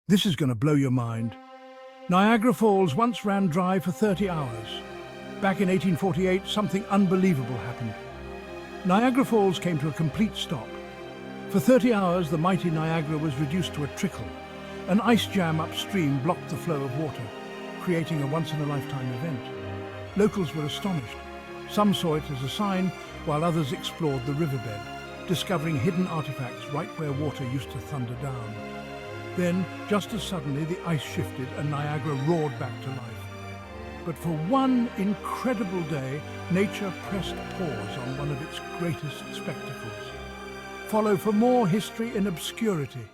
This is going to blow your mind. Niagara Falls once ran dry for 30 hours. Back in 1848, something unbelievable happened. Niagara Falls came to a complete stop. For 30 hours, the mighty Niagara was reduced to a trickle. An ice jam upstream blocked the flow of water, creating a once-in-a-lifetime event. Locals were astonished. Some saw it as a sign, while others explored the riverbed, discovering hidden artifacts right where water used to thunder down. Then, just as suddenly, the ice shifted and Niagara roared back to life. But for one incredible day, nature pressed pause on one of its greatest spectacles. Follow for more history in obscurity.